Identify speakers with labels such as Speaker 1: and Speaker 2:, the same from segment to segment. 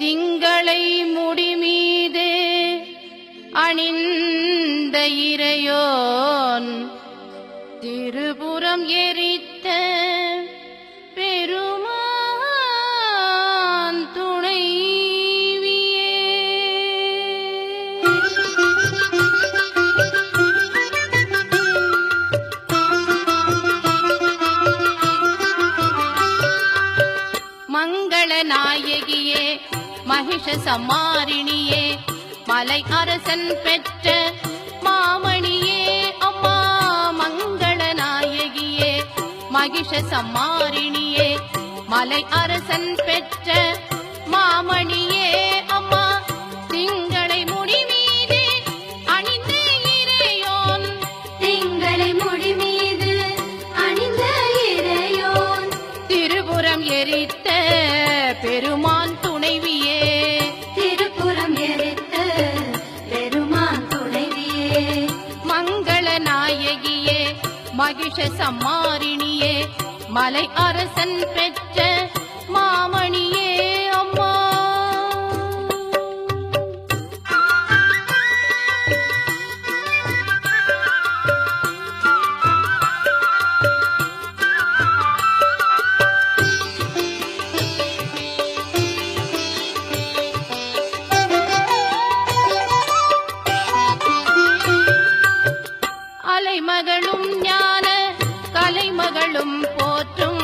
Speaker 1: திங்களை முடிமீது அணிந்த இறையோன் திருபுரம் எரித்த பெருமான் துணைவியே. மங்கள நாயகியே மகிஷ சம்மாரிணியே மலை அரசன் பெற்ற மாமணியே அம்மா. மங்கள நாயகியே மகிஷ சம்மாரிணியே மலை அரசன் பெற்ற மாமணியே அம்மா. திங்களை முடி மீது அணிந்த இறையோன்
Speaker 2: திங்களை முடி மீது அணிந்த இறையோன்
Speaker 1: திருபுரம் எரித்த பெருமான் துணைவியே.
Speaker 2: திருப்புறம் எரித்த பெருமான் துணைவியே.
Speaker 1: மங்கள நாயகியே மகிஷ சம்மாரிணியே மலை அரசன் பெற்ற மாமணியே அம்மா. அலைமகளும் ஞான கலைமகளும் போற்றும்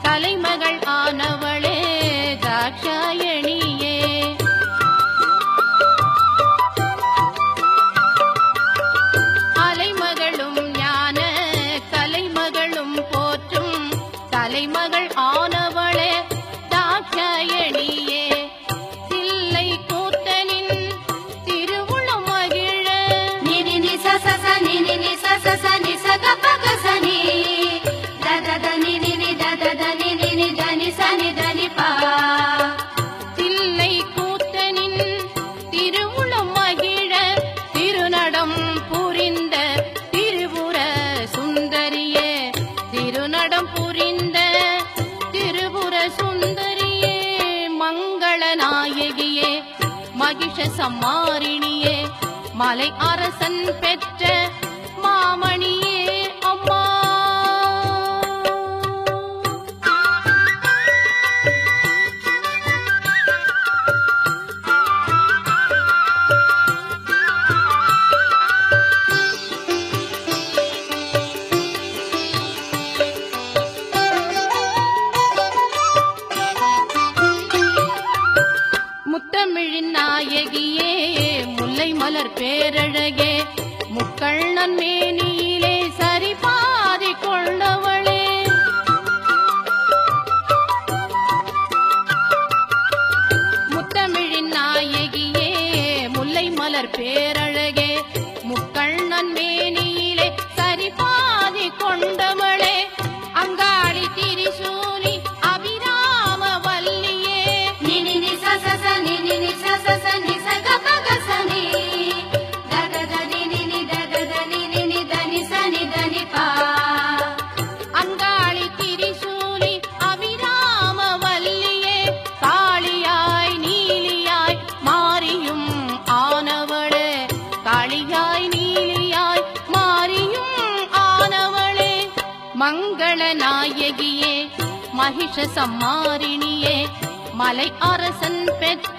Speaker 1: கலைமகள் ஆனவளே தாக்ஷாயணியே. அலைமகளும் ஞான கலைமகளும் போற்றும் கலைமகள் ஆனவளே தாக்ஷாயணியே. தில்லை கூத்தனின் திருவுளம் மகிழ
Speaker 2: நினி நி ச ச ச நி நி நி ச ச ச நி ச க ப க ச நி த த த நி நி நி த த த நி நி நி த நி ச நி த நி பா.
Speaker 1: தில்லை கூத்தனின் திருவுளம் மகிழ திருநடம் புரிந்த திருபுர சுந்தரியே. திருநடம் புரிந்த திருபுர சுந்தரியே. மங்கள நாயகியே மகிஷ சம்மாரிணியே மலை அரசன் பெற்ற மாமணியே அம்மா. முத்தமிழின் நாயகியே முல்லை மலர் பேரழகே முக்கண்ணன் மேனியிலே சரிபாதி கொண்டவளே. முத்தமிழின் நாயகியே முல்லை மலர் பேரழகே முக்கண்ணன் மேனியிலே சரிபாதி கொண்டவளே. அங்காளி திரிசூலி அபிராம வல்லியே.
Speaker 2: நினி நி ச ச ச நி நி நி ச ச ச நி ச க ப க ச நி த த த நி நி நி த த த நி நி நி த நி ச நி த நி பா.
Speaker 1: அங்காளி திரிசூலி அபிராம வல்லியே. காளியாய் நீலியாய் மாரியும் ஆனவளே. காளியாய் நீலியாய் மாரியும் ஆனவளே. மங்கள நாயகியே மகிஷ சம்மாரிணியே மலை அரசன் பெற்ற